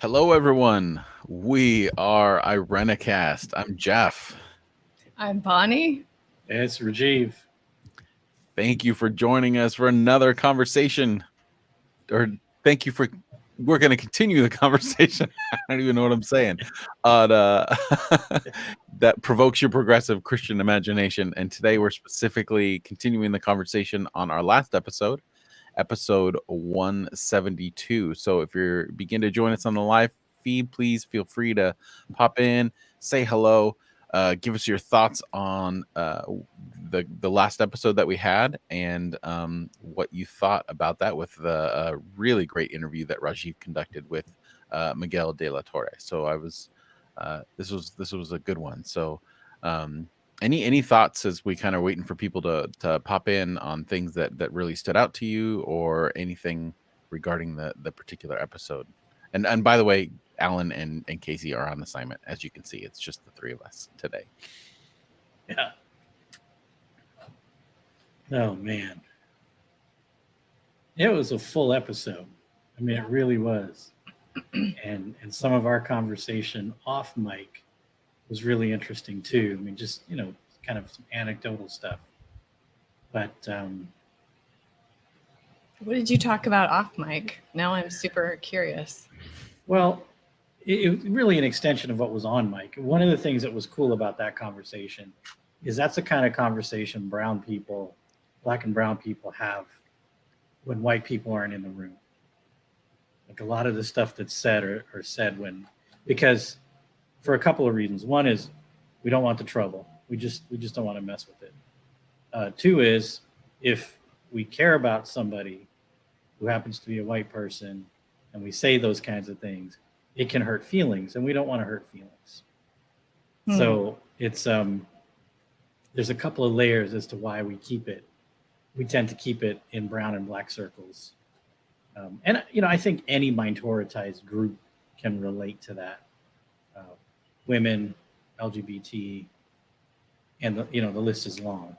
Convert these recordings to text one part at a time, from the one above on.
Hello, everyone. We are Irenicast. I'm Jeff. I'm Bonnie. It's Rajiv. Thank you for joining us for another conversation. Or thank you for. We're going to continue the conversation. I don't even know what I'm saying. On that provokes your progressive Christian imagination. And today we're specifically continuing the conversation on our last episode 172. So if you begin to join us on the live feed, please feel free to pop in, say hello, give us your thoughts on the last episode that we had and what you thought about that with the really great interview that Rajiv conducted with Miguel de la Torre. So this was a good one. So any thoughts as we kind of waiting for people to pop in on things that really stood out to you or anything regarding the particular episode? And by the way, Alan and Casey are on assignment. As you can see, it's just the three of us today. Yeah. Oh man. It was a full episode. I mean, it really was. And some of our conversation off mic was really interesting too. I mean, just kind of some anecdotal stuff. But What did you talk about off mic? Now I'm super curious. well, it really an extension of what was on mic. One of the things that was cool about that conversation is that's the kind of conversation black and brown people have when white people aren't in the room. Like a lot of the stuff that's said or said because for a couple of reasons. One is we don't want the trouble. We just don't want to mess with it. Two is if we care about somebody who happens to be a white person and we say those kinds of things, it can hurt feelings, and we don't want to hurt feelings. So it's there's a couple of layers as to why we tend to keep it in brown and black circles. And I think any minoritized group can relate to that. Women, LGBT, and the list is long.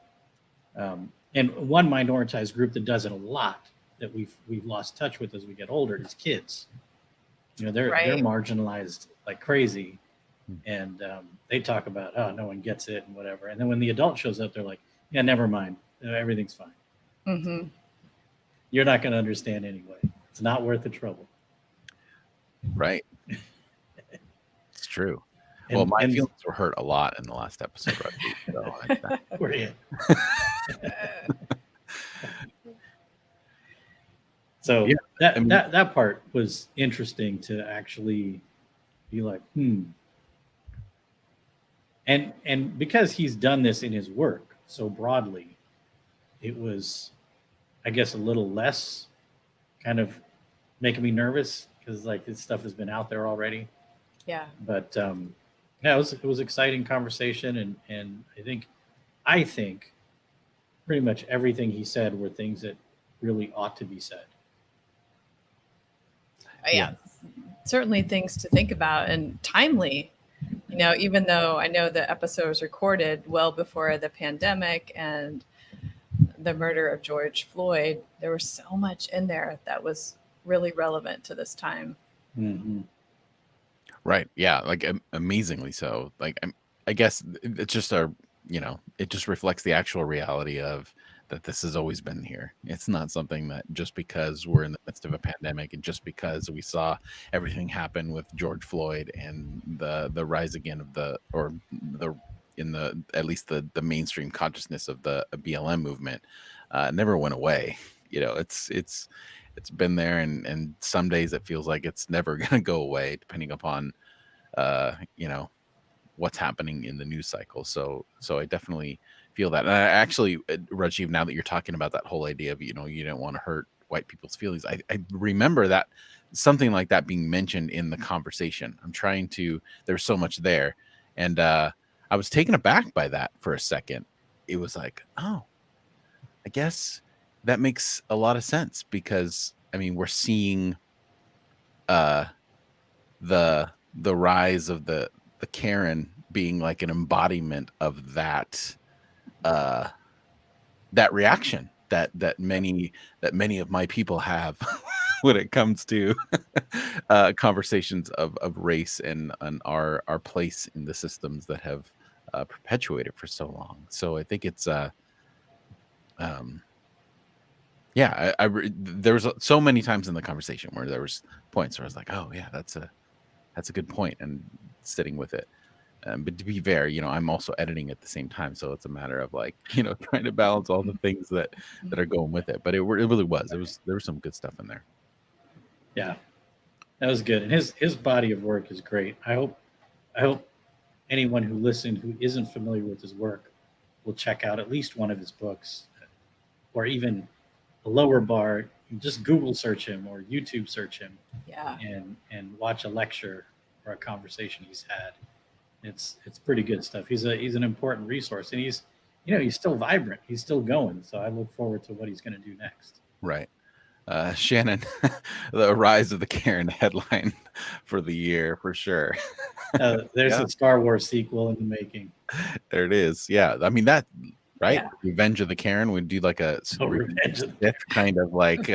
And one minoritized group that does it a lot that we've lost touch with as we get older is kids. They're marginalized like crazy, and they talk about no one gets it and whatever. And then when the adult shows up, they're like, yeah, never mind, everything's fine. Mm-hmm. You're not going to understand anyway. It's not worth the trouble. Right. It's true. Well, my feelings were hurt a lot in the last episode. Right? So We're in. So yeah, that part was interesting to actually be like, And because he's done this in his work so broadly, it was, I guess, a little less kind of making me nervous because like this stuff has been out there already. Yeah. But yeah, it was exciting conversation, and I think pretty much everything he said were things that really ought to be said. Yeah. Certainly things to think about and timely. Even though I know the episode was recorded well before the pandemic and the murder of George Floyd, there was so much in there that was really relevant to this time. Mm-hmm. Right. Yeah. Like amazingly so. Like I guess it's just it just reflects the actual reality of that this has always been here. It's not something that just because we're in the midst of a pandemic and just because we saw everything happen with George Floyd and the rise again of at least the mainstream consciousness of the BLM movement never went away. It's been there, and some days it feels like it's never going to go away, depending upon what's happening in the news cycle. So I definitely feel that. And I actually, Rajiv, now that you're talking about that whole idea of you don't want to hurt white people's feelings, I remember that something like that being mentioned in the conversation. There's so much there, and I was taken aback by that for a second. It was like, oh, I guess that makes a lot of sense, because I mean we're seeing the rise of the Karen being like an embodiment of that reaction that many of my people have when it comes to conversations of race and our place in the systems that have perpetuated for so long. So I think it's um, yeah, there was so many times in the conversation where there was points where I was like, oh yeah, that's a good point, and sitting with it. But to be fair, I'm also editing at the same time, so it's a matter of like, trying to balance all the things that are going with it. But it really was. There was some good stuff in there. Yeah, that was good. And his body of work is great. I hope anyone who listened who isn't familiar with his work will check out at least one of his books, or even a lower bar. You just Google search him or YouTube search him, Yeah. and watch a lecture or a conversation he's had. It's pretty good stuff. He's an important resource, and he's still vibrant. He's still going. So I look forward to what he's going to do next. Right. Shannon, the rise of the Karen headline for the year for sure. There's a Star Wars sequel in the making. There it is. Yeah, I mean that, right? Yeah. Revenge of the Karen would do like a Revenge of the Sith kind of like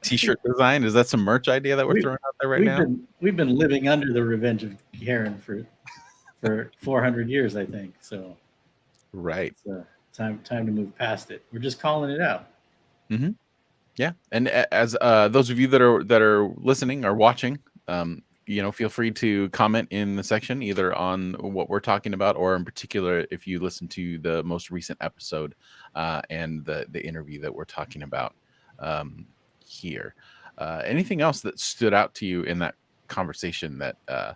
t-shirt design. Is that some merch idea that we're throwing out there right now? We've been living under the Revenge of Karen for 400 years, I think. So right. It's, time to move past it. We're just calling it out. Mm-hmm. Yeah, and as those of you that are listening or watching, feel free to comment in the section either on what we're talking about, or in particular if you listen to the most recent episode and the interview that we're talking about here. Anything else that stood out to you in that conversation that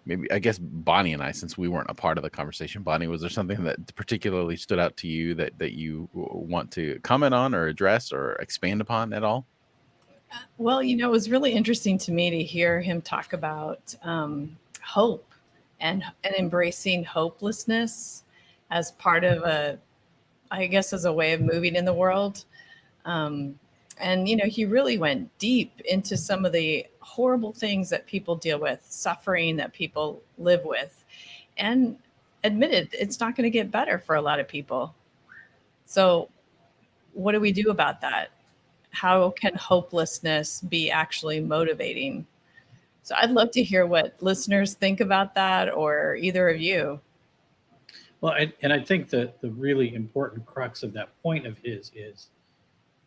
maybe, I guess, Bonnie and I, since we weren't a part of the conversation, Bonnie, was there something that particularly stood out to you that you want to comment on or address or expand upon at all? Well, it was really interesting to me to hear him talk about hope and embracing hopelessness as part of as a way of moving in the world. And, he really went deep into some of the horrible things that people deal with, suffering that people live with, and admitted it's not going to get better for a lot of people. So what do we do about that? How can hopelessness be actually motivating? So I'd love to hear what listeners think about that, or either of you. Well, I think that the really important crux of that point of his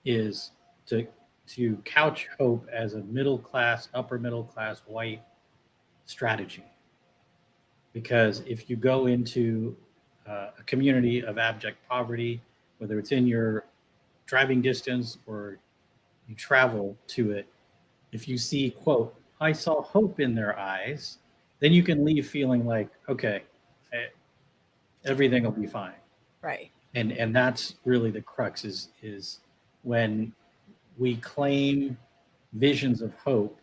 is to couch hope as a upper middle class white strategy. Because if you go into a community of abject poverty, whether it's in your driving distance or you travel to it, if you see, quote, I saw hope in their eyes, then you can leave feeling like, okay, everything will be fine. Right. And that's really the crux is when we claim visions of hope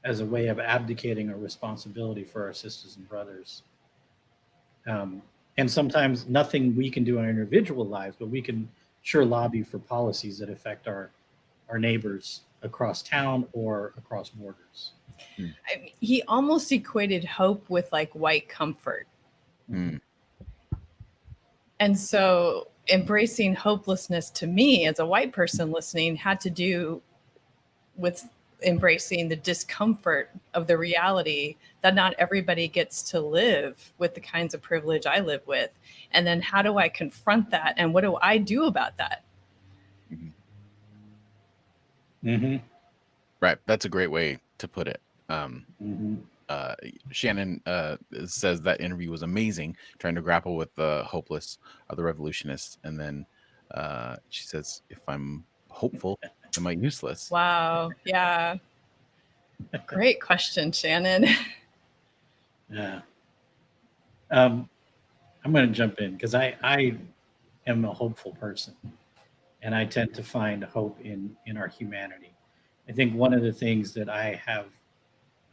as a way of abdicating our responsibility for our sisters and brothers. And sometimes nothing we can do in our individual lives, but we can sure lobby for policies that affect our neighbors across town or across borders. I mean, he almost equated hope with like white comfort. Mm. And so embracing hopelessness to me as a white person listening had to do with embracing the discomfort of the reality that not everybody gets to live with the kinds of privilege I live with. And then how do I confront that? And what do I do about that? Mm-hmm. Right. That's a great way to put it. Mm-hmm. Shannon says that interview was amazing, trying to grapple with the hopeless of the revolutionists. And then she says, if I'm hopeful, am I useless? Wow. Yeah. Great question, Shannon. Yeah. I'm going to jump in because I am a hopeful person, and I tend to find hope in our humanity. I think one of the things that I have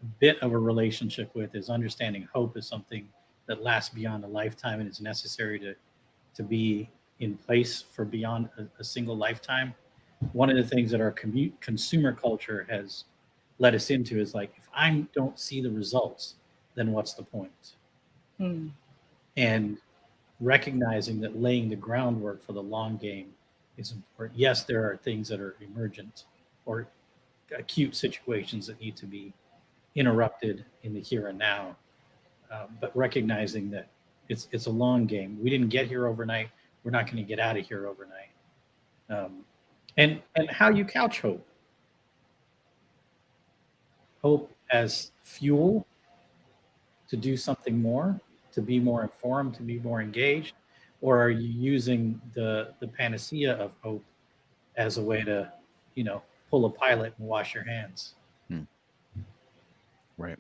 a bit of a relationship with is understanding hope is something that lasts beyond a lifetime and is necessary to be in place for beyond a single lifetime. One of the things that our consumer culture has led us into is like, if I don't see the results, then what's the point? Hmm. And recognizing that laying the groundwork for the long game is important. Yes, there are things that are emergent or acute situations that need to be interrupted in the here and now, but recognizing that it's a long game. We didn't get here overnight. We're not going to get out of here overnight. And how you couch hope. Hope as fuel to do something more, to be more informed, to be more engaged, or are you using the panacea of hope as a way to, pull a pilot and wash your hands? Right.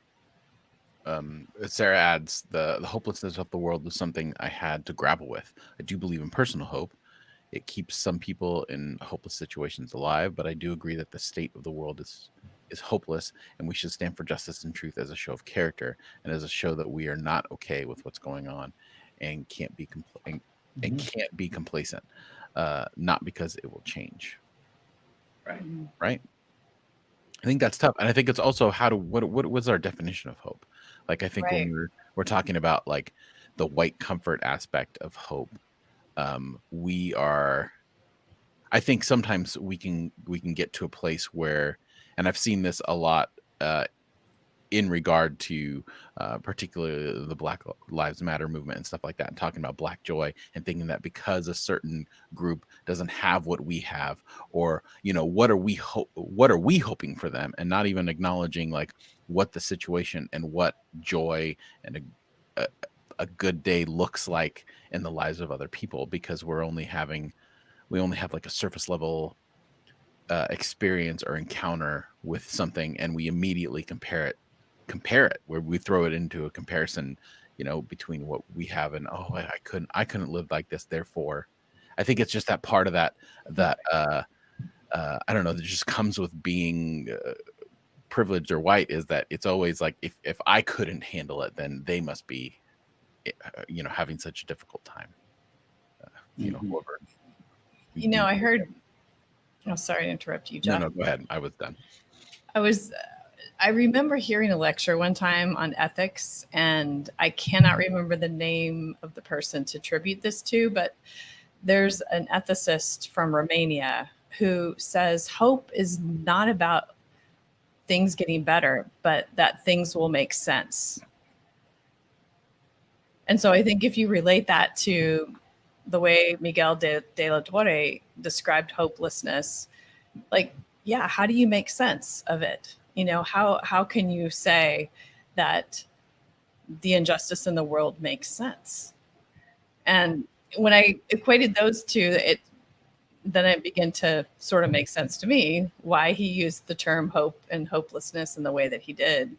Sarah adds, the hopelessness of the world was something I had to grapple with. I do believe in personal hope. It keeps some people in hopeless situations alive, but I do agree that the state of the world is hopeless, and we should stand for justice and truth as a show of character and as a show that we are not okay with what's going on and can't be can't be complacent, not because it will change. Right. I think that's tough, and I think it's also what was our definition of hope? Like, I think when we're talking about like the white comfort aspect of hope, I think sometimes we can get to a place where, and I've seen this a lot in regard to particularly the Black Lives Matter movement and stuff like that, and talking about Black joy and thinking that because a certain group doesn't have what we have, or what are we hoping for them, and not even acknowledging like what the situation and what joy and a good day looks like in the lives of other people, because we only have like a surface level experience or encounter with something, and we immediately compare it, where we throw it into a comparison, between what we have and I couldn't live like this, therefore I think it's just that part of that I don't know, that just comes with being privileged or white, is that it's always like, if I couldn't handle it, then they must be having such a difficult time. Whoever. I heard. Oh, sorry to interrupt you, Jeff. No, go ahead. I was done. I remember hearing a lecture one time on ethics, and I cannot remember the name of the person to attribute this to, but there's an ethicist from Romania who says hope is not about things getting better, but that things will make sense. And so I think if you relate that to the way Miguel de la Torre described hopelessness, like, yeah, how do you make sense of it? How can you say that the injustice in the world makes sense? And when I equated those two, then it began to sort of make sense to me why he used the term hope and hopelessness in the way that he did.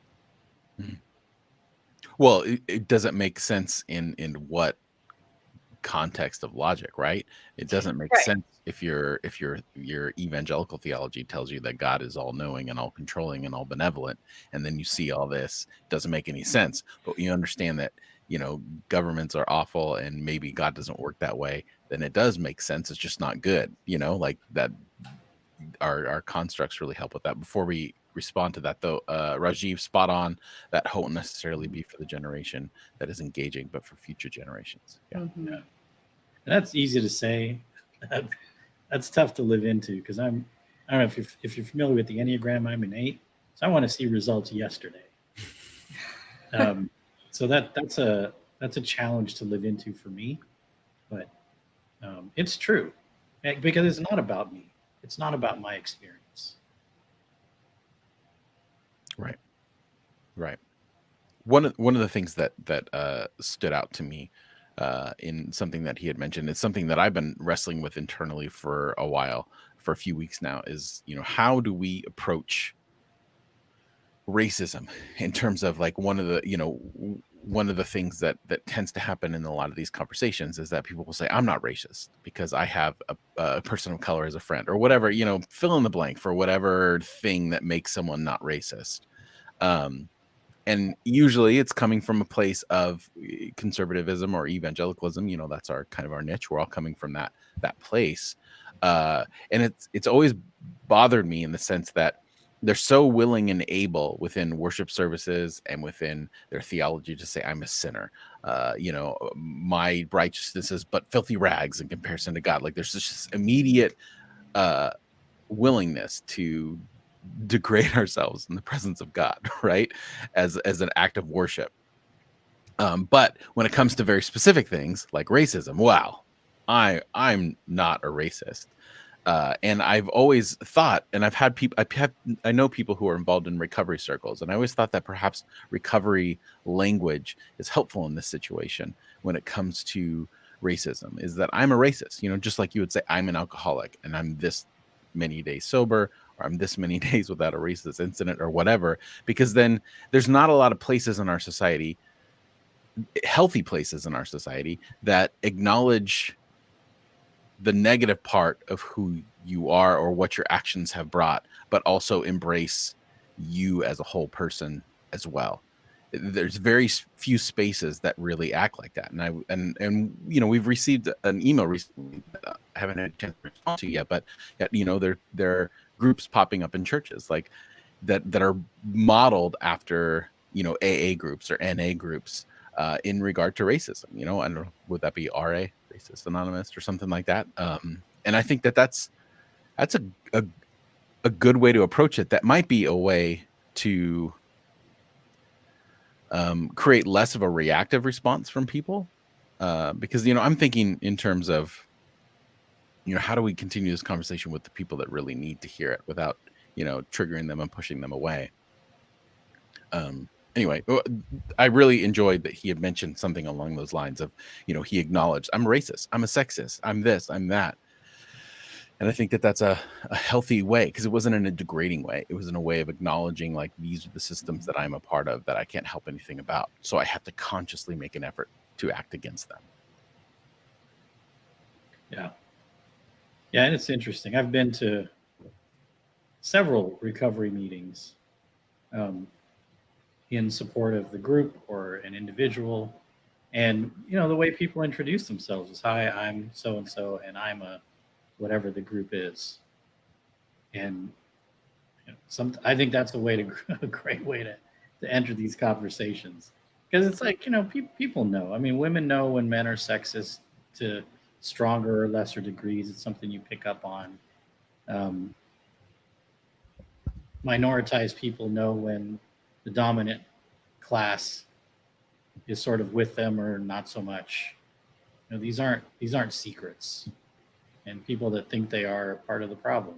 Well, it doesn't make sense in what context of logic, right? It doesn't make sense if your evangelical theology tells you that God is all knowing and all controlling and all benevolent, and then you see all this. It doesn't make any sense. But you understand that governments are awful and maybe God doesn't work that way, then it does make sense. It's just not good, like that. Our constructs really help with that. Before we respond to that, though, Rajiv, spot on, that hope won't necessarily be for the generation that is engaging, but for future generations. Yeah. And that's easy to say. That's tough to live into, because I don't know if you're familiar with the Enneagram. I'm an 8, so I want to see results yesterday. So that's a challenge to live into for me, but it's true, because it's not about me. It's not about my experience. Right. One of the things that stood out to me in something that he had mentioned, it's something that I've been wrestling with internally for a few weeks now, is how do we approach racism in terms of like one of the things that tends to happen in a lot of these conversations is that people will say, I'm not racist because I have a person of color as a friend, or whatever, fill in the blank for whatever thing that makes someone not racist. And usually it's coming from a place of conservatism or evangelicalism. That's our kind of our niche. We're all coming from that place. And it's always bothered me in the sense that they're so willing and able within worship services and within their theology to say, I'm a sinner. My righteousness is but filthy rags in comparison to God. Like there's this immediate willingness to degrade ourselves in the presence of God, right? As an act of worship. But when it comes to very specific things like racism, wow, I'm not a racist. And I've always thought, and I know people who are involved in recovery circles, and I always thought that perhaps recovery language is helpful in this situation when it comes to racism, is that I'm a racist, just like you would say, I'm an alcoholic and I'm this many days sober, or I'm this many days without a racist incident or whatever, because then there's not a lot of places in our society, healthy places in our society, that acknowledge the negative part of who you are or what your actions have brought, but also embrace you as a whole person as well. There's very few spaces that really act like that. And we've received an email recently that I haven't had a chance to respond to yet, but there are groups popping up in churches like that are modeled after, AA groups or NA groups in regard to racism. I don't know, would that be RA? Racist Anonymous or something like that. And I think that's a good way to approach it. That might be a way to create less of a reactive response from people, because I'm thinking in terms of how do we continue this conversation with the people that really need to hear it without triggering them and pushing them away. Anyway, I really enjoyed that he had mentioned something along those lines of, he acknowledged, I'm a racist, I'm a sexist, I'm this, I'm that. And I think that that's a healthy way, because it wasn't in a degrading way. It was in a way of acknowledging, like, these are the systems that I'm a part of that I can't help anything about. So I have to consciously make an effort to act against them. Yeah. Yeah, and it's interesting. I've been to several recovery meetings in support of the group or an individual. And, the way people introduce themselves is, hi, I'm so-and-so, and I'm a whatever the group is. And I think that's a great way to enter these conversations. Because it's like, people know. I mean, women know when men are sexist to stronger or lesser degrees. It's something you pick up on. Minoritized people know when the dominant class is sort of with them or not so much. These aren't secrets, and people that think they are part of the problem.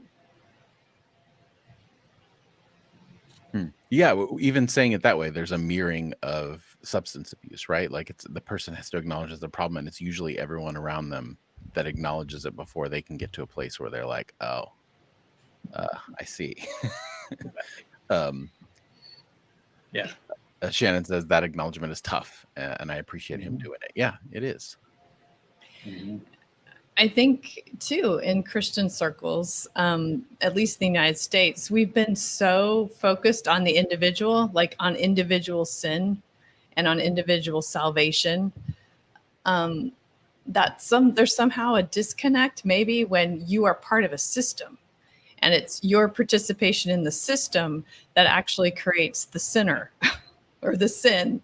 Yeah, even saying it that way, there's a mirroring of substance abuse, right? Like, it's the person has to acknowledge it's a problem, and it's usually everyone around them that acknowledges it before they can get to a place where they're like, oh, I see. Yeah. Shannon says that acknowledgement is tough, and I appreciate him doing it. Yeah, it is. Mm-hmm. I think, too, in Christian circles, at least in the United States, we've been so focused on the individual, like on individual sin and on individual salvation, that there's somehow a disconnect maybe when you are part of a system. And it's your participation in the system that actually creates the sinner or the sin.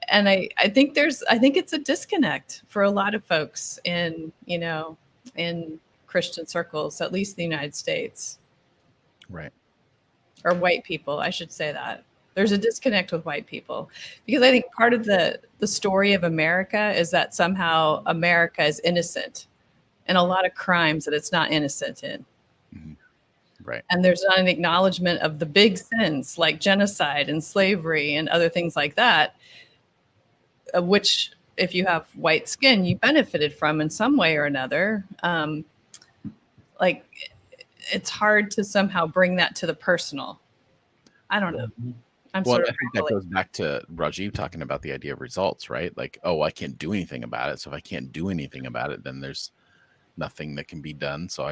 And I think it's a disconnect for a lot of folks in Christian circles, at least in the United States. Right. Or white people, I should say that. There's a disconnect with white people, because I think part of the story of America is that somehow America is innocent in a lot of crimes that it's not innocent in. Mm-hmm. Right. And there's not an acknowledgement of the big sins like genocide and slavery and other things like that, which, if you have white skin, you benefited from in some way or another. Like, it's hard to somehow bring that to the personal. I don't know. I think that goes back to Rajiv talking about the idea of results, right? Like, oh, I can't do anything about it. So if I can't do anything about it, then there's nothing that can be done. So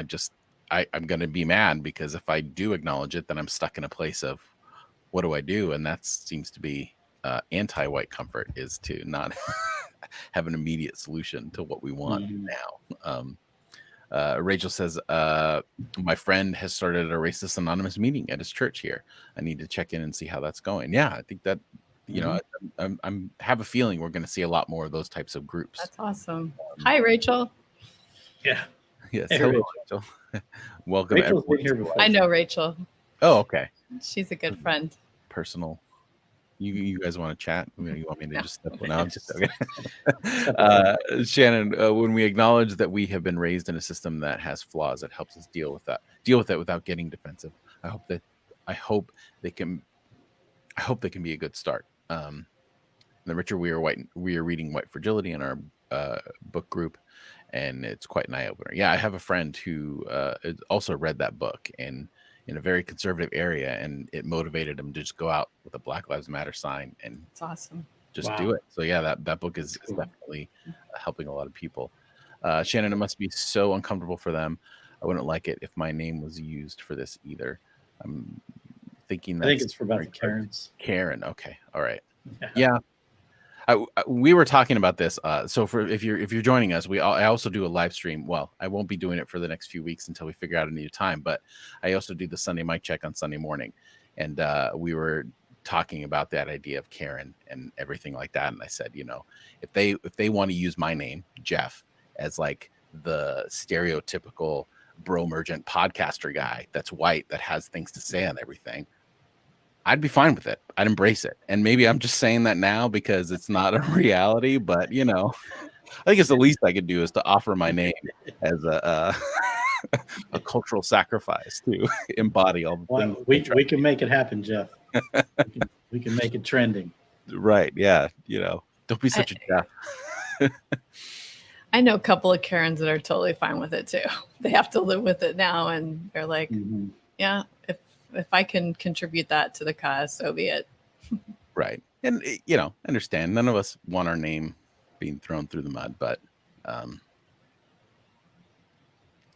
I'm going to be mad, because if I do acknowledge it, then I'm stuck in a place of, what do I do? And that seems to be anti-white comfort, is to not have an immediate solution to what we want now. Rachel says, my friend has started a Racist Anonymous meeting at his church here. I need to check in and see how that's going. Yeah, I think that, you know, I'm have a feeling we're going to see a lot more of those types of groups. That's awesome. Hi, Rachel. Yeah. Yes. Hey, Hello, Rachel. Welcome. Rachel's been everyone. here before. I know Rachel. Oh, okay. She's a good friend. Personal. You guys want to chat? You want me to just step one out? Just okay. Shannon, when we acknowledge that we have been raised in a system that has flaws, it helps us deal with that without getting defensive. I hope they can be a good start. The Richard, we are reading White Fragility in our book group, and it's quite an eye opener. Yeah, I have a friend who also read that book and in a very conservative area, and it motivated him to just go out with a Black Lives Matter sign and It's awesome. just Wow. do it. So yeah, that book is Cool. definitely helping a lot of people. Shannon, it must be so uncomfortable for them. I wouldn't like it if my name was used for this either. I'm thinking I think that's it's for about the Karens. Karen. Okay, all right. Yeah. Yeah. We were talking about this. So if you're joining us, I also do a live stream. Well, I won't be doing it for the next few weeks until we figure out a new time. But I also do the Sunday mic check on Sunday morning, and we were talking about that idea of Karen and everything like that. And I said, you know, if they want to use my name, Jeff, as like the stereotypical bro emergent podcaster guy that's white that has things to say on everything, I'd be fine with it. I'd embrace it. And maybe I'm just saying that now because it's not a reality, but you know, I think it's the least I could do is to offer my name as a cultural sacrifice to embody all the Well, things. we can make it happen, Jeff. we can make it trending. Right. Yeah. You know, don't be such a Jeff. I know a couple of Karens that are totally fine with it too. They have to live with it now, and they're like, Mhm. yeah, if I can contribute that to the cause, so be it. Right. And you know, understand none of us want our name being thrown through the mud, but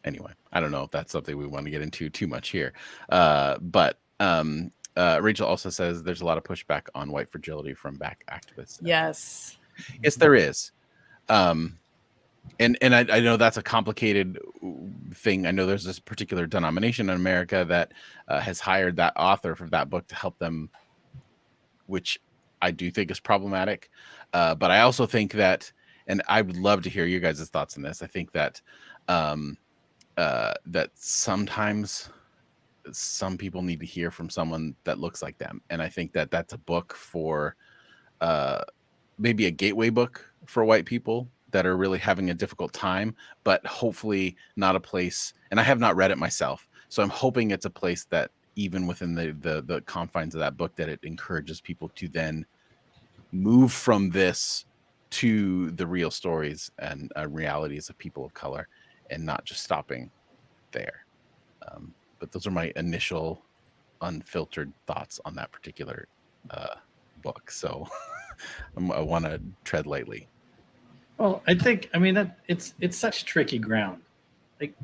anyway, I don't know if that's something we want to get into too much here. But Rachel also says there's a lot of pushback on white fragility from back activists. Yes. Yes, there is. And I know that's a complicated thing. I know there's this particular denomination in America that has hired that author for that book to help them, which I do think is problematic. But I also think that, and I would love to hear you guys' thoughts on this. I think that that sometimes some people need to hear from someone that looks like them. And I think that that's a book for maybe a gateway book for white people that are really having a difficult time, but hopefully not a place, and I have not read it myself, so I'm hoping it's a place that even within the confines of that book, that it encourages people to then move from this to the real stories and realities of people of color, and not just stopping there. But those are my initial unfiltered thoughts on that particular book. So I want to tread lightly. Well, I mean that it's such tricky ground. Like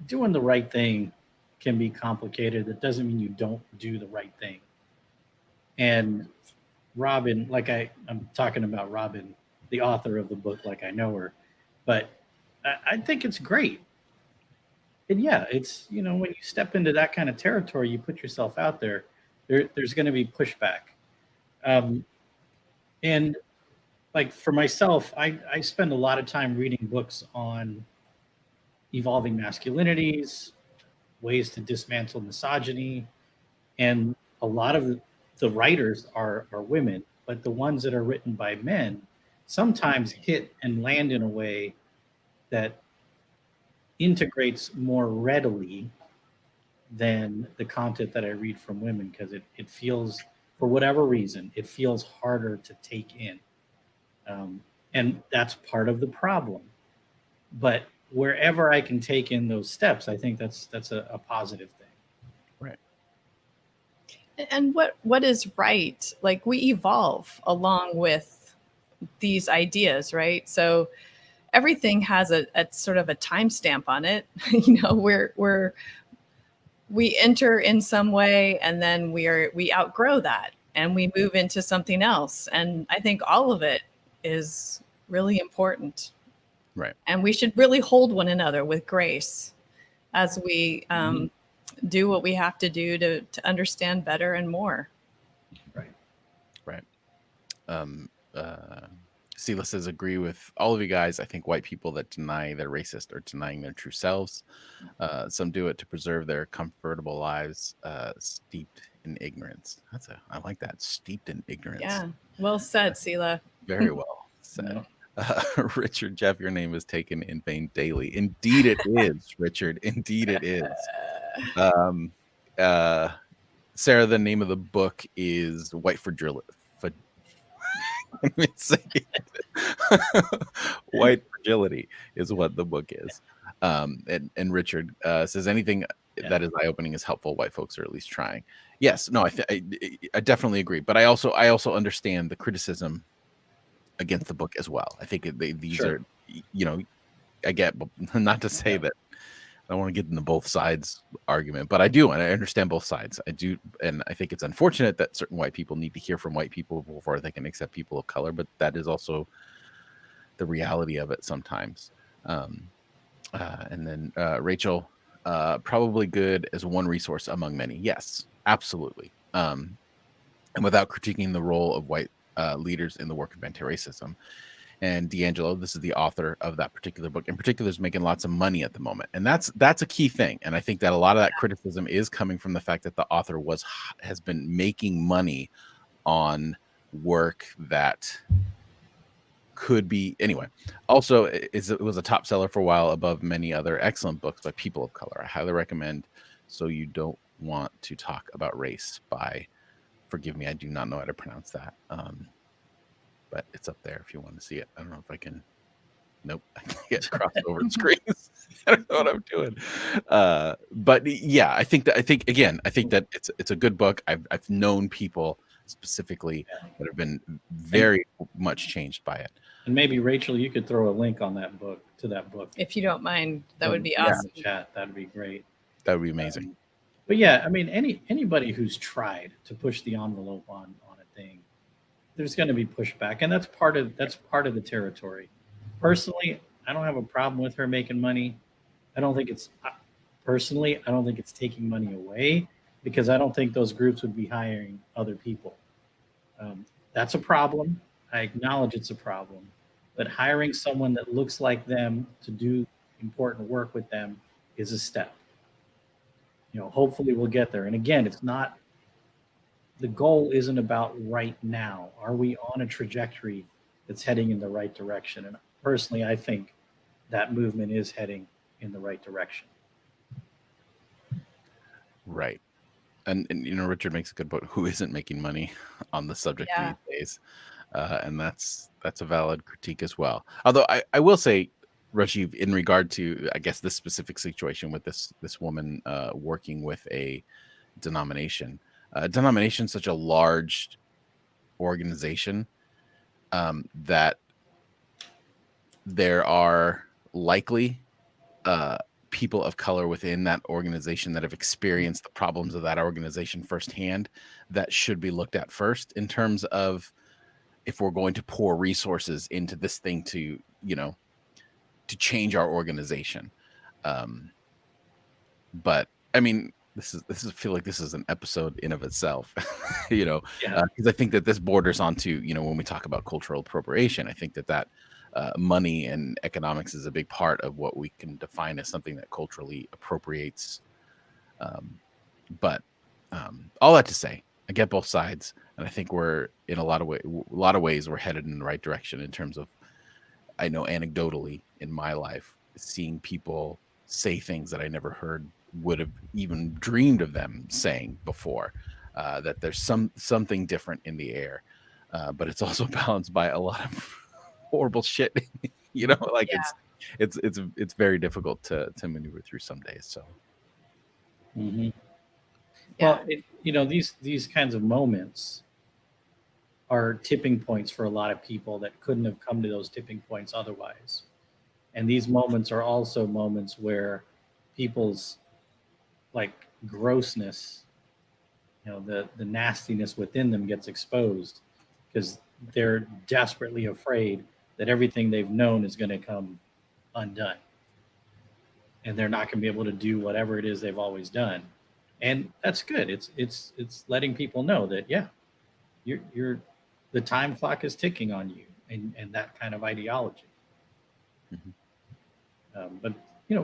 doing the right thing can be complicated. That doesn't mean you don't do the right thing. And Robin, like I'm talking about Robin, the author of the book, like I know her, but I think it's great. And yeah, it's, you know, when you step into that kind of territory, you put yourself out there, there's going to be pushback. And like for myself, I spend a lot of time reading books on evolving masculinities, ways to dismantle misogyny, and a lot of the writers are women, but the ones that are written by men sometimes hit and land in a way that integrates more readily than the content that I read from women, because it feels, for whatever reason, it feels harder to take in. And that's part of the problem. But wherever I can take in those steps, I think that's a positive thing. Right. And what is right? Like we evolve along with these ideas, right? So everything has a sort of a timestamp on it. You know, we enter in some way, and then we outgrow that and we move into something else. And I think all of it is really important. Right. And we should really hold one another with grace as we do what we have to do to understand better and more. Right. Right. Sela says, agree with all of you guys. I think white people that deny they're racist are denying their true selves. Some do it to preserve their comfortable lives, steeped in ignorance. I like that. Steeped in ignorance. Yeah. Well said, Sela. Very well said. No. Richard, Jeff, your name is taken in vain daily. Indeed it is, Richard. Indeed it is. Sarah, the name of the book is White Fragility. Let me say it. White Fragility is what the book is. And Richard says anything that is eye-opening is helpful. White folks are at least trying. Yes, no, I definitely agree. But I also understand the criticism against the book as well. I think these are, I get, not to say that I don't want to get in the both sides argument, but I do, and I understand both sides. I do, and I think it's unfortunate that certain white people need to hear from white people before they can accept people of color, but that is also the reality of it sometimes. And then Rachel, probably good as one resource among many. Yes, absolutely. And without critiquing the role of white leaders in the work of anti-racism. And D'Angelo, this is the author of that particular book in particular, is making lots of money at the moment. And that's a key thing. And I think that a lot of that criticism is coming from the fact that the author has been making money on work that could be, anyway. Also, it was a top seller for a while above many other excellent books by people of color. I highly recommend So You Don't Want to Talk About Race by, forgive me, I do not know how to pronounce that. But it's up there if you want to see it. I don't know if I can. Nope, I can't get across over the screens. I don't know what I'm doing. But yeah, I think that it's a good book. I've known people specifically that have been very much changed by it. And maybe Rachel, you could throw a link on that book to that book. If you don't mind, that would be awesome. In the chat, that'd be great. That would be amazing. But yeah, I mean, anybody who's tried to push the envelope on a thing, there's going to be pushback, and that's part of the territory. Personally, I don't have a problem with her making money. I don't think it's taking money away, because I don't think those groups would be hiring other people. That's a problem. I acknowledge it's a problem, but hiring someone that looks like them to do important work with them is a step. Hopefully we'll get there. And again, the goal isn't about right now. Are we on a trajectory that's heading in the right direction? And personally, I think that movement is heading in the right direction. Right. And Richard makes a good point. Who isn't making money on the subject these days? And that's a valid critique as well. Although I will say, Rajiv, in regard to, I guess, this specific situation with this woman working with a denomination, such a large organization that there are likely people of color within that organization that have experienced the problems of that organization firsthand that should be looked at first in terms of if we're going to pour resources into this thing to change our organization. But I mean, this is I feel like this is an episode in of itself, because I think that this borders onto, when we talk about cultural appropriation, I think that money and economics is a big part of what we can define as something that culturally appropriates. But all that to say, I get both sides, and I think we're in a lot of ways we're headed in the right direction in terms of, I know anecdotally in my life, seeing people say things that I never would have even dreamed of them saying before, that there's something different in the air, but it's also balanced by a lot of horrible shit. It's very difficult to maneuver through some days. So, well, these kinds of moments are tipping points for a lot of people that couldn't have come to those tipping points otherwise. And these moments are also moments where people's grossness, the nastiness within them gets exposed, because they're desperately afraid that everything they've known is going to come undone, and they're not going to be able to do whatever it is they've always done. And that's good. It's letting people know that, yeah, you're the time clock is ticking on you, and that kind of ideology. But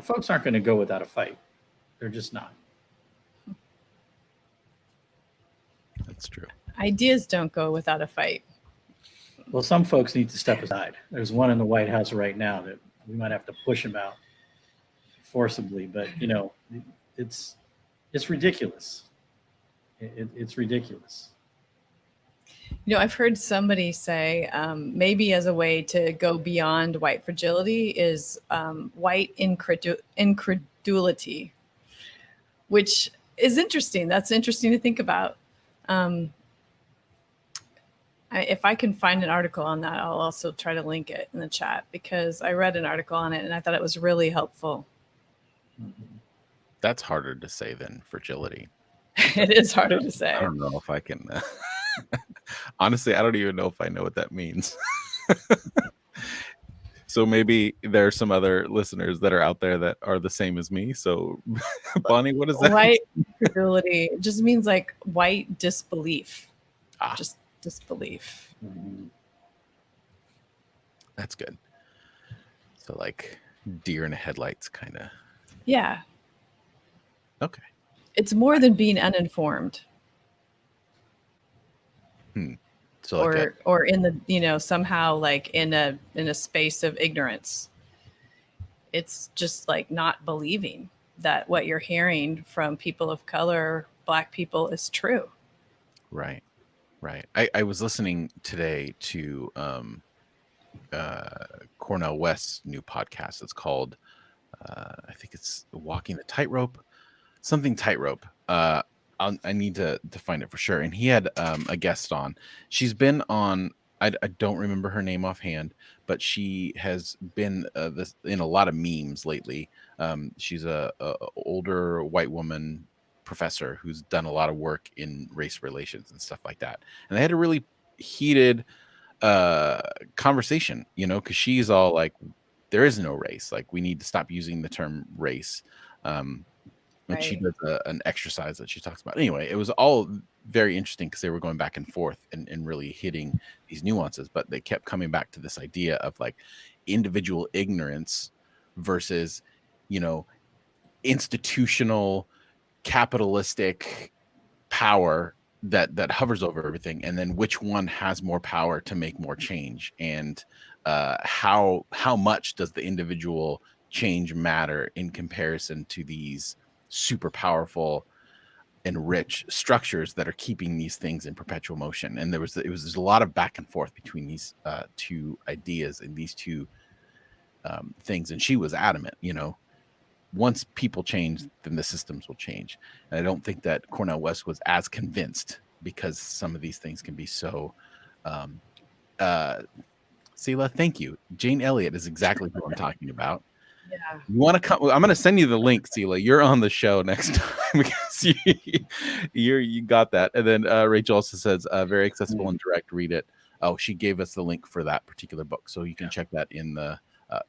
folks aren't going to go without a fight. They're just not. That's true. Ideas don't go without a fight. Well, some folks need to step aside. There's one in the White House right now that we might have to push him out forcibly, but it's ridiculous. It's ridiculous. I've heard somebody say maybe as a way to go beyond white fragility is white incredulity, which is interesting. That's interesting to think about. If I can find an article on that, I'll also try to link it in the chat, because I read an article on it and I thought it was really helpful. That's harder to say than fragility. It is harder to say. I don't know if I can. Honestly, I don't even know if I know what that means. So maybe there are some other listeners that are out there that are the same as me. So, Bonnie, what is that? White fragility just means like white disbelief. Just disbelief. That's good. So like deer in the headlights kind of. Yeah. Okay. It's more than being uninformed. So like or in the somehow like in a space of ignorance. It's just like not believing that what you're hearing from people of color, Black people, is true. Right. I was listening today to Cornel West's new podcast. It's called I think it's Walking the Tightrope, something tightrope. I need to find it for sure. And he had a guest on. She's been on. I don't remember her name offhand, but she has been in a lot of memes lately. She's a older white woman professor who's done a lot of work in race relations and stuff like that. And they had a really heated conversation, because she's all like, there is no race. Like, we need to stop using the term race. And she does an exercise that she talks about. Anyway, it was all very interesting because they were going back and forth and really hitting these nuances, but they kept coming back to this idea of like individual ignorance versus, institutional capitalistic power that hovers over everything, and then which one has more power to make more change, and how much does the individual change matter in comparison to these super powerful and rich structures that are keeping these things in perpetual motion. And there's a lot of back and forth between these two ideas and these two things. And she was adamant, once people change, then the systems will change. And I don't think that Cornel West was as convinced, because some of these things can be so Sela, thank you. Jane Elliott is exactly who I'm talking about. Yeah. You want to come? I'm going to send you the link, Sela. You're on the show next time because you got that. And then Rachel also says very accessible and direct. Read it. Oh, she gave us the link for that particular book, so you can check that in the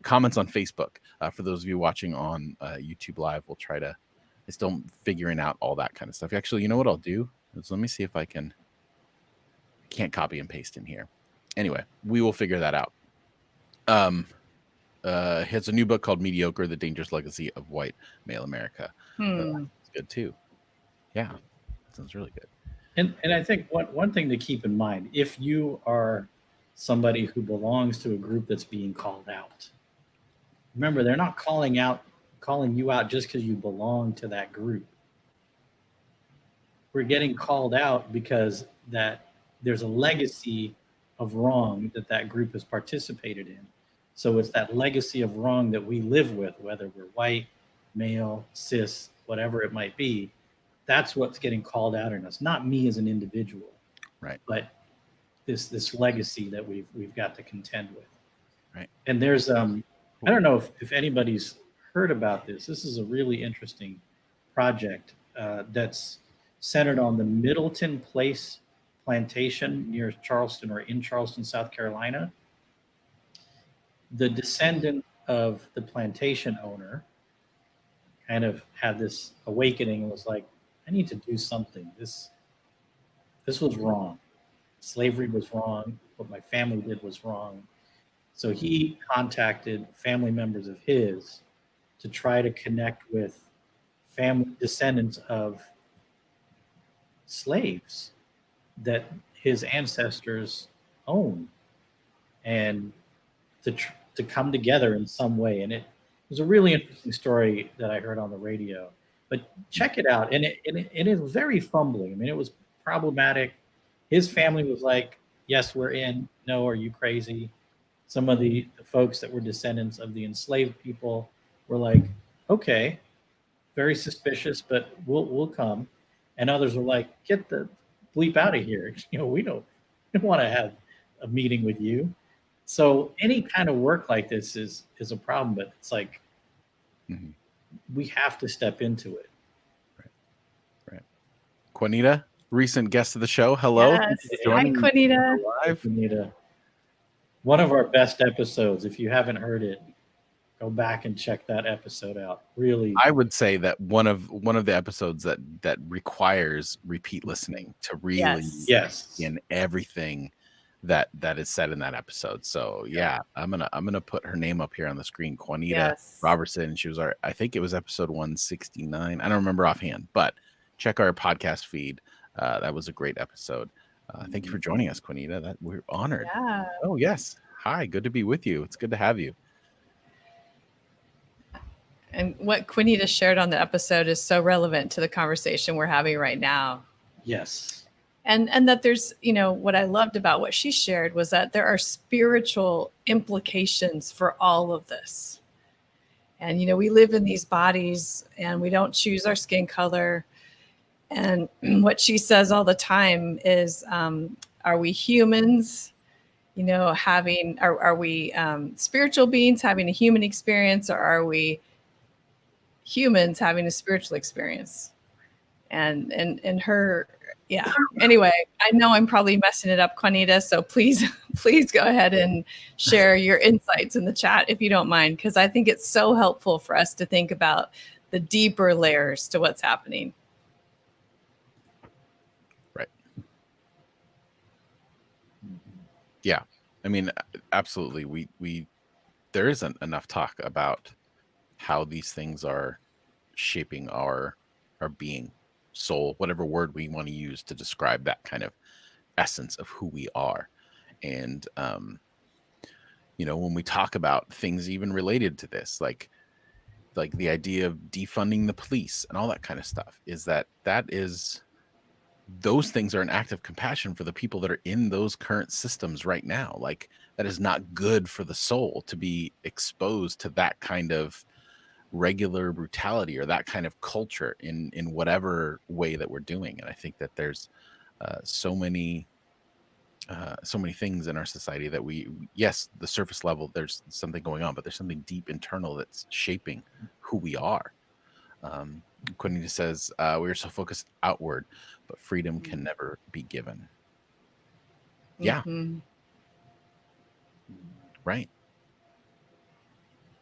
comments on Facebook. For those of you watching on YouTube Live, we'll try to. I'm still figuring out all that kind of stuff. Actually, you know what I'll do is let me see if I can. I can't copy and paste in here. Anyway, we will figure that out. Has a new book called Mediocre: The Dangerous Legacy of White Male America. It's good too. Yeah, sounds really good. And I think one thing to keep in mind, if you are somebody who belongs to a group that's being called out, remember, they're not calling you out just because you belong to that group. We're getting called out because that there's a legacy of wrong that group has participated in. So it's that legacy of wrong that we live with, whether we're white, male, cis, whatever it might be. That's what's getting called out in us, not me as an individual, right? But this legacy that we've got to contend with, right? And there's I don't know if anybody's heard about this. This is a really interesting project that's centered on the Middleton Place plantation near Charleston, or in Charleston, South Carolina. The descendant of the plantation owner kind of had this awakening and was like, I need to do something. This was wrong. Slavery was wrong. What my family did was wrong. So he contacted family members of his to try to connect with family descendants of slaves that his ancestors owned, and to come together in some way. And it was a really interesting story that I heard on the radio. But check it out, and it was very fumbling. I mean, it was problematic. His family was like, "Yes, we're in. No, are you crazy?" Some of the folks that were descendants of the enslaved people were like, "Okay, very suspicious, but we'll come." And others were like, "Get the bleep out of here! You know, we don't want to have a meeting with you." So any kind of work like this is a problem, but it's like we have to step into it. Right. Juanita, recent guest of the show. Hello. Yes. Hi, Juanita. Live. Juanita. One of our best episodes. If you haven't heard it, go back and check that episode out. Really, I would say that one of the episodes that requires repeat listening to really yes, in everything that is said in that episode. So yeah, I'm gonna put her name up here on the screen. Juanita Robertson. She was I think it was episode 169. I don't remember offhand, but check our podcast feed. That was a great episode. Thank you for joining us, Juanita. That we're honored. Yeah. Oh yes. Hi, good to be with you. It's good to have you. And what Juanita shared on the episode is so relevant to the conversation we're having right now. Yes. And that there's, what I loved about what she shared was that there are spiritual implications for all of this. And, we live in these bodies and we don't choose our skin color. And what she says all the time is, are we humans, are we spiritual beings having a human experience, or are we humans having a spiritual experience? And her, yeah. Anyway, I know I'm probably messing it up, Juanita. So please go ahead and share your insights in the chat if you don't mind, because I think it's so helpful for us to think about the deeper layers to what's happening. Right. Yeah. I mean, absolutely. We there isn't enough talk about how these things are shaping our being, soul, whatever word we want to use to describe that kind of essence of who we are. And when we talk about things even related to this, like the idea of defunding the police and all that kind of stuff, is that is those things are an act of compassion for the people that are in those current systems right now. Like, that is not good for the soul to be exposed to that kind of regular brutality or that kind of culture in whatever way that we're doing. And I think that there's so many things in our society that yes, the surface level, there's something going on, but there's something deep internal that's shaping who we are. Juanita says, we are so focused outward, but freedom can never be given. Yeah. Mm-hmm. Right.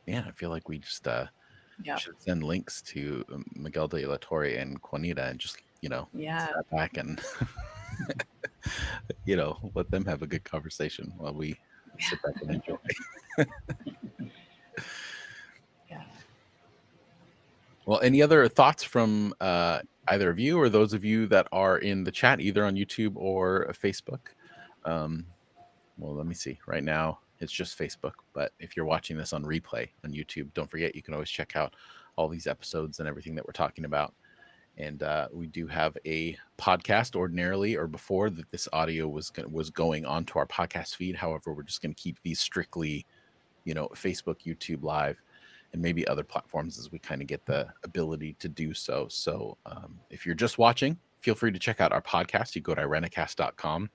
Yeah, I feel like we just should send links to Miguel de la Torre and Juanita and just, step back and, let them have a good conversation while we sit back and enjoy. Well, any other thoughts from either of you or those of you that are in the chat, either on YouTube or Facebook? Well, let me see. Right now, it's just Facebook. But if you're watching this on replay on YouTube, don't forget, you can always check out all these episodes and everything that we're talking about. And we do have a podcast ordinarily, or before that this audio was going onto our podcast feed. However, we're just going to keep these strictly, Facebook, YouTube Live, and maybe other platforms as we kind of get the ability to do so. So if you're just watching, feel free to check out our podcast. You go to irenicast.com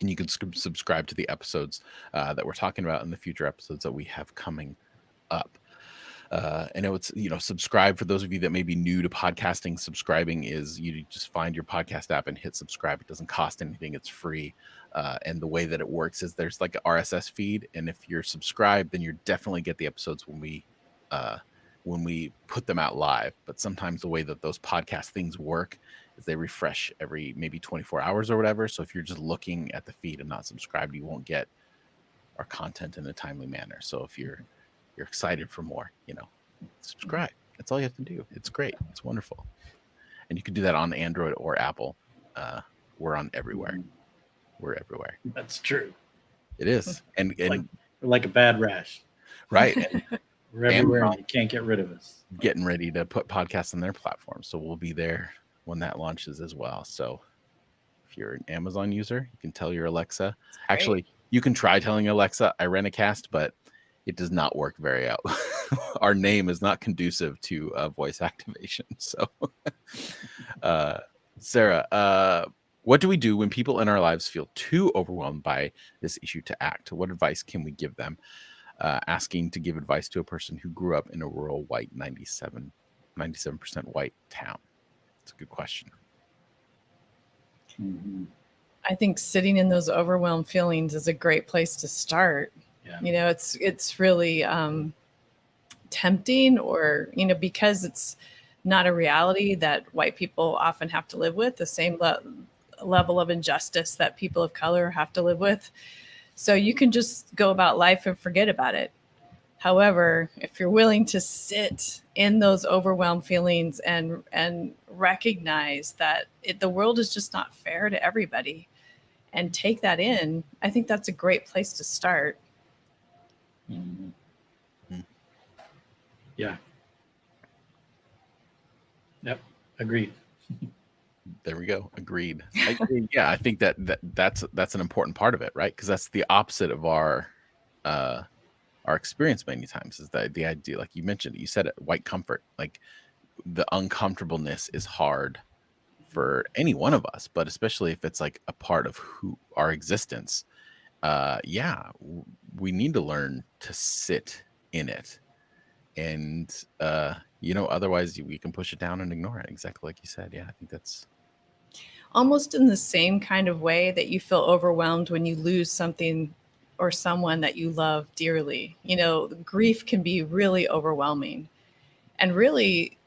and you can subscribe to the episodes that we're talking about in the future episodes that we have coming up. And it's, subscribe. For those of you that may be new to podcasting, subscribing is you just find your podcast app and hit subscribe. It doesn't cost anything. It's free. And the way that it works is there's like an RSS feed. And if you're subscribed, then you definitely get the episodes when we put them out live. But sometimes the way that those podcast things work is they refresh every maybe 24 hours or whatever. So if you're just looking at the feed and not subscribed, you won't get our content in a timely manner. So if you're excited for more, subscribe. That's all you have to do. It's great. It's wonderful. And you can do that on Android or Apple. We're on everywhere. We're everywhere. That's true. It is. And like a bad rash. Right. And we're everywhere and you can't get rid of us. Getting ready to put podcasts on their platform. So we'll be there when that launches as well. So if you're an Amazon user, you can tell your Alexa. Actually, you can try telling Alexa, Irenicast, but it does not work very out. Our name is not conducive to voice activation. So, Sarah, what do we do when people in our lives feel too overwhelmed by this issue to act? What advice can we give them? Asking to give advice to a person who grew up in a rural white 97% white town. It's a good question. Mm-hmm. I think sitting in those overwhelmed feelings is a great place to start. Yeah. It's really tempting, or, because it's not a reality that white people often have to live with, the same level of injustice that people of color have to live with. So you can just go about life and forget about it. However, if you're willing to sit in those overwhelmed feelings and recognize that the world is just not fair to everybody, and take that in, I think that's a great place to start. Mm-hmm. Yeah. Yep. Agreed. There we go. Agreed. I think that's an important part of it, right? Because that's the opposite of our experience many times, is that the idea, like you mentioned, you said it, white comfort, like the uncomfortableness is hard for any one of us, but especially if it's like a part of who our existence. We need to learn to sit in it, and otherwise we can push it down and ignore it, exactly like you said. I think that's almost in the same kind of way that you feel overwhelmed when you lose something or someone that you love dearly. Grief can be really overwhelming, and really,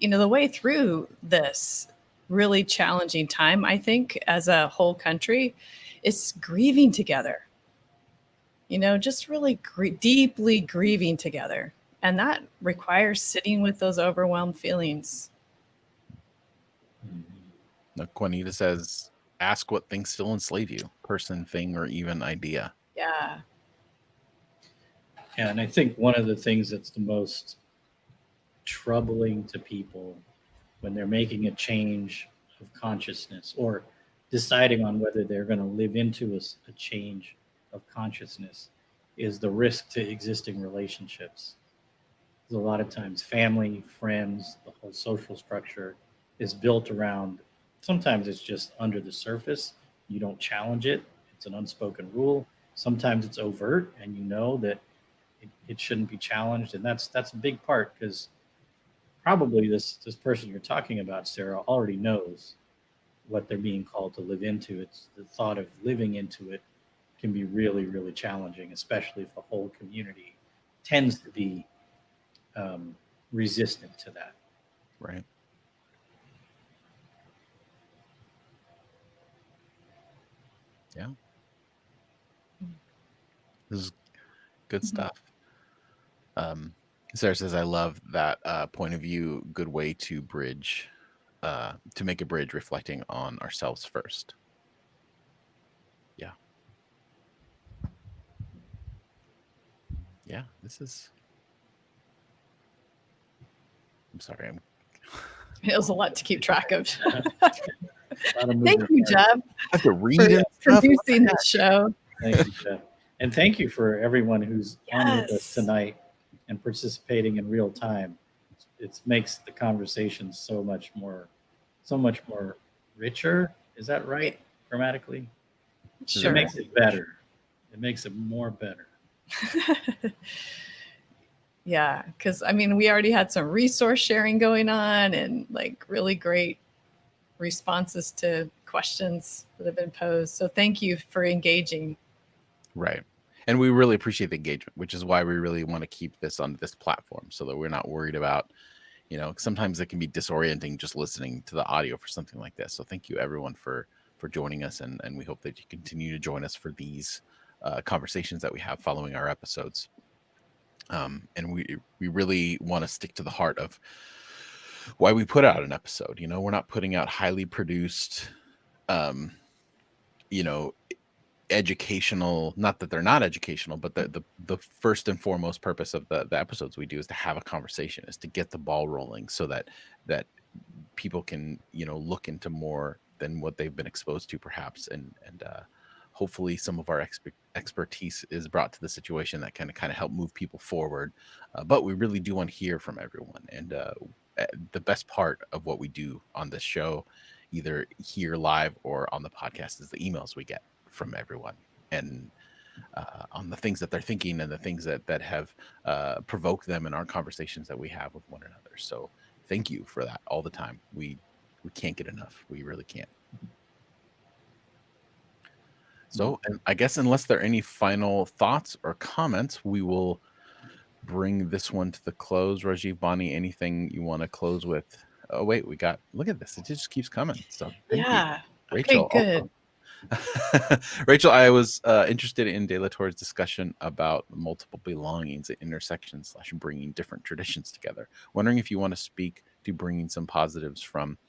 the way through this really challenging time, I think, as a whole country, is grieving together. Just really deeply grieving together. And that requires sitting with those overwhelmed feelings. Juanita says, ask what things still enslave you, person, thing, or even idea. Yeah. And I think one of the things that's the most troubling to people when they're making a change of consciousness or deciding on whether they're going to live into a change of consciousness is the risk to existing relationships. Because a lot of times family, friends, the whole social structure is built around, sometimes it's just under the surface. You don't challenge it. It's an unspoken rule. Sometimes it's overt and you know that it shouldn't be challenged. And that's a big part, because probably this person you're talking about, Sarah, already knows what they're being called to live into. It's the thought of living into it can be really, really challenging, especially if the whole community tends to be resistant to that. Right. Yeah. This is good stuff. Sarah says, I love that point of view. Good way to bridge, to make a bridge reflecting on ourselves first. Yeah. Yeah, this is... I'm sorry. It was a lot to keep track of. Thank Thank you, Jeff, I have to read for it. producing this show. Thank you, Jeff. And thank you for everyone who's on with us tonight and participating in real time. It makes the conversation so much more richer. Is that right? Grammatically? Sure. It makes it better. It makes it more better. Yeah, because I mean, we already had some resource sharing going on and like really great responses to questions that have been posed. So thank you for engaging. Right. And we really appreciate the engagement, which is why we really want to keep this on this platform so that we're not worried about, sometimes it can be disorienting just listening to the audio for something like this. So thank you everyone for joining us. And we hope that you continue to join us for these conversations that we have following our episodes. And we really want to stick to the heart of why we put out an episode. We're not putting out highly produced, you know, educational, not that they're not educational, but the first and foremost purpose of the episodes we do is to have a conversation, is to get the ball rolling so that people can look into more than what they've been exposed to perhaps, and hopefully some of our expertise is brought to the situation that can kind of help move people forward, but we really do want to hear from everyone. And the best part of what we do on this show, either here live or on the podcast, is the emails we get from everyone, and on the things that they're thinking and the things that have provoked them in our conversations that we have with one another. So thank you for that all the time. We can't get enough. We really can't. So, and I guess unless there are any final thoughts or comments, we will bring this one to the close. Rajiv, Bonnie, anything you want to close with? Oh wait, look at this. It just keeps coming. So thank you. Yeah. Rachel, Okay, good. Rachel, I was interested in De La Torre's discussion about multiple belongings at intersections / bringing different traditions together. Wondering if you want to speak to bringing some positives from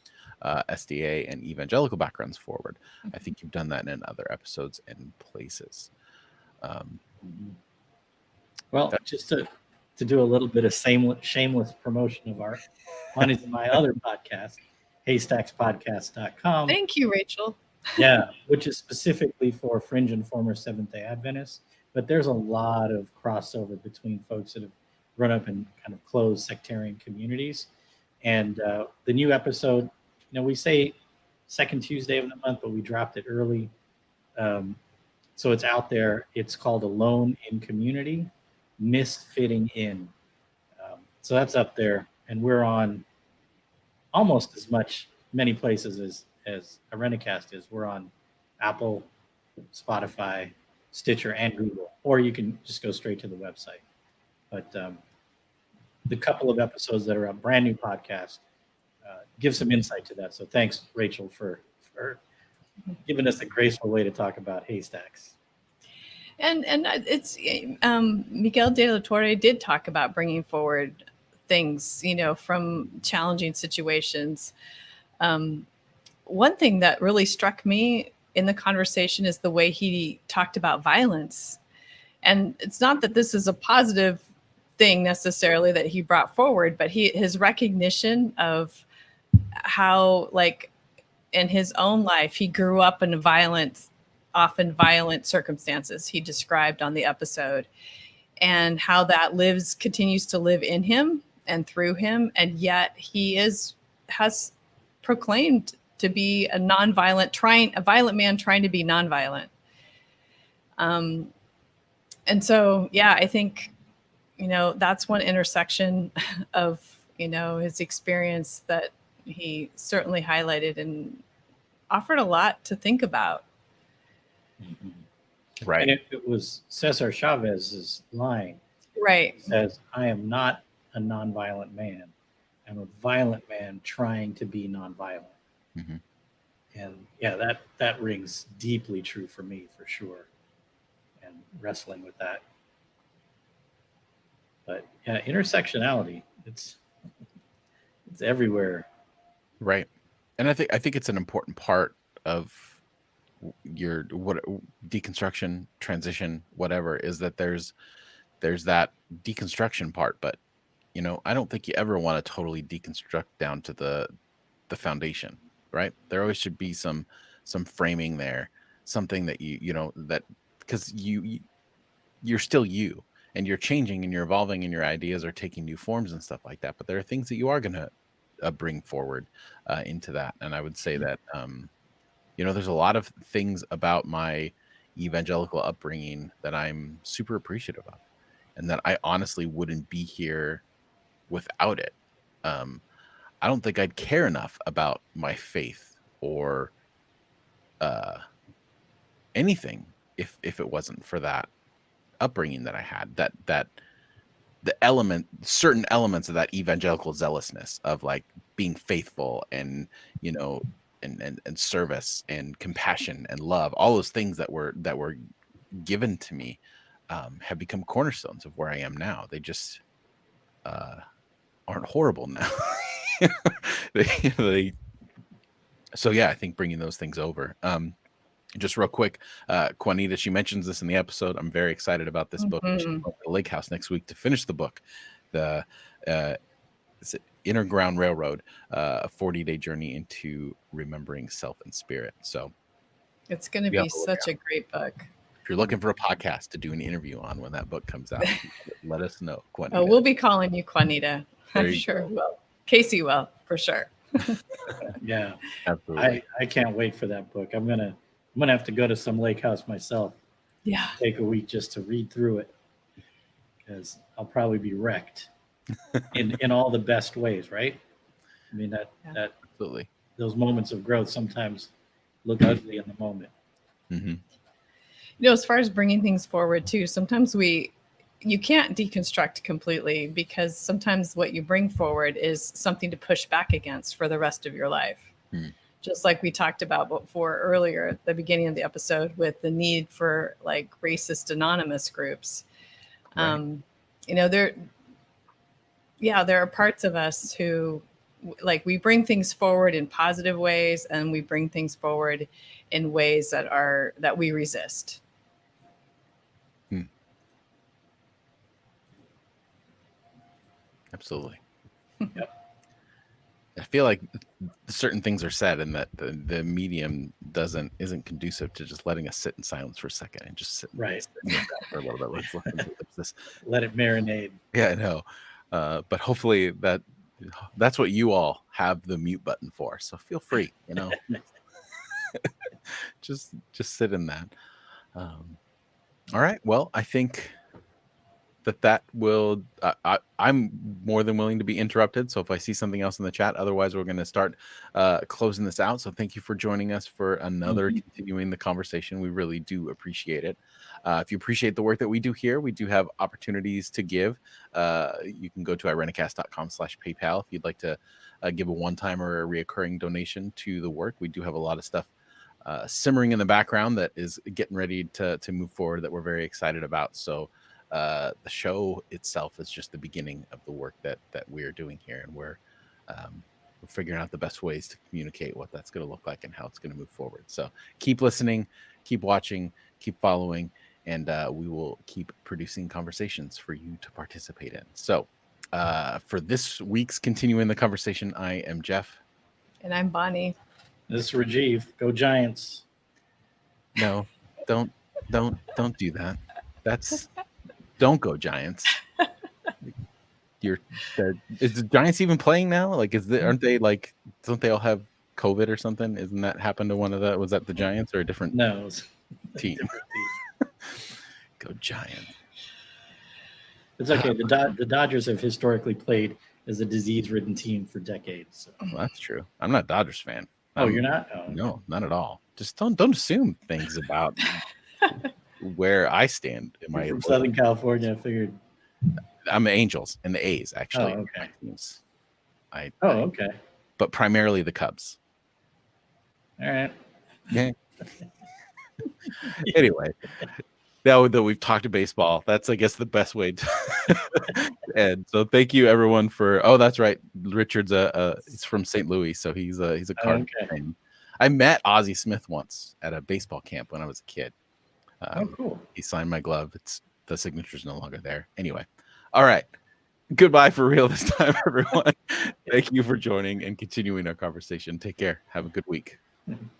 SDA and evangelical backgrounds forward. I think you've done that in other episodes and places. Well, just to do a little bit of shameless promotion of one is my other podcast, haystackspodcast.com. Thank you, Rachel. Yeah, which is specifically for fringe and former Seventh-day Adventists. But there's a lot of crossover between folks that have grown up in kind of closed sectarian communities. And the new episode, we say second Tuesday of the month, but we dropped it early. So it's out there. It's called Alone in Community, Misfitting In. So that's up there. And we're on almost many places as Arenacast is. We're on Apple, Spotify, Stitcher, and Google, or you can just go straight to the website. But the couple of episodes that are a brand new podcast give some insight to that. So thanks, Rachel, for giving us a graceful way to talk about haystacks. And it's Miguel De La Torre did talk about bringing forward things, from challenging situations. One thing that really struck me in the conversation is the way he talked about violence. And it's not that this is a positive thing necessarily that he brought forward, but his recognition of how, like, in his own life, he grew up in often violent circumstances he described on the episode, and how that continues to live in him and through him. And yet he has proclaimed to be a violent man trying to be nonviolent. And so, yeah, I think, that's one intersection of, his experience that he certainly highlighted and offered a lot to think about. Right. And it was Cesar Chavez's line. Right. It says, "I am not a nonviolent man. I'm a violent man trying to be nonviolent." Mm-hmm. And yeah, that rings deeply true for me, for sure. And wrestling with that. But yeah, intersectionality, it's everywhere. Right. And I think it's an important part of your deconstruction, transition, whatever, is that there's that deconstruction part, but I don't think you ever want to totally deconstruct down to the foundation, right? There always should be some framing there, something that that, because you're still you, and you're changing and you're evolving and your ideas are taking new forms and stuff like that, but there are things that you are going to bring forward into that. And I would say that there's a lot of things about my evangelical upbringing that I'm super appreciative of. and that I honestly wouldn't be here without it. I don't think I'd care enough about my faith or anything if it wasn't for that upbringing that I had. That certain elements of that evangelical zealousness of like being faithful and and service and compassion and love, all those things that were given to me have become cornerstones of where I am now. They just aren't horrible now. they so yeah, I think bringing those things over. Just real quick, Juanita, she mentions this in the episode. I'm very excited about this book. She's going to the lake house next week to finish the book, the Inner Ground Railroad, a 40-day journey into remembering self and spirit. So it's going to be such a great book. If you're looking for a podcast to do an interview on when that book comes out, let us know, Juanita. Oh, we'll be calling you Juanita. I'm sure we will. Casey will, for sure. Yeah, absolutely. I can't wait for that book. I'm gonna have to go to some lake house myself. Yeah, take a week just to read through it, because I'll probably be wrecked in all the best ways, right? I mean that absolutely, those moments of growth sometimes look ugly in the moment. Mm-hmm. As far as bringing things forward too, sometimes you can't deconstruct completely, because sometimes what you bring forward is something to push back against for the rest of your life. Just like we talked about before earlier at the beginning of the episode with the need for like racist anonymous groups. Right. There are parts of us who like we bring things forward in positive ways, and we bring things forward in ways that we resist. Absolutely. Yep. I feel like certain things are said, and that the medium isn't conducive to just letting us sit in silence for a second and just sit right for a little bit. Let's let it marinate. Yeah, I know. But hopefully that's what you all have the mute button for. So feel free, just sit in that. All right. Well, I think that will I'm more than willing to be interrupted, so if I see something else in the chat, otherwise we're going to start closing this out. So thank you for joining us for another continuing the conversation. We really do appreciate it. If you appreciate the work that we do here, we do have opportunities to give. You can go to irenicast.com/PayPal if you'd like to give a one-time or a reoccurring donation to the work. We do have a lot of stuff simmering in the background that is getting ready to move forward that we're very excited about. So the show itself is just the beginning of the work that we're doing here, and we're figuring out the best ways to communicate what that's going to look like and how it's going to move forward. So keep listening, keep watching, keep following, and we will keep producing conversations for you to participate in. So for this week's Continuing the Conversation, I am Jeff. And I'm Bonnie. This is Rajiv. Go Giants. No, don't do that. Don't go Giants. Is the Giants even playing now? Like, aren't they like? Don't they all have COVID or something? Isn't that happened to one of the? Was that the Giants or a different? No, it's team. Different team. Go Giants. It's okay. The Dodgers have historically played as a disease-ridden team for decades. So. Well, that's true. I'm not a Dodgers fan. Oh, you're not? Oh. No, not at all. Just don't assume things about where I stand in my from Southern California. I figured I'm the Angels and the A's actually. Oh, okay. Okay. But primarily the Cubs. All right. Yeah. Anyway, now that we've talked to baseball, that's I guess the best way to and so thank you everyone for that's right. Richard's he's from St. Louis, so he's a Cardinals fan. I met Ozzie Smith once at a baseball camp when I was a kid. Cool. He signed my glove. The signature's no longer there. Anyway. All right. Goodbye for real this time, everyone. Thank you for joining and continuing our conversation. Take care. Have a good week.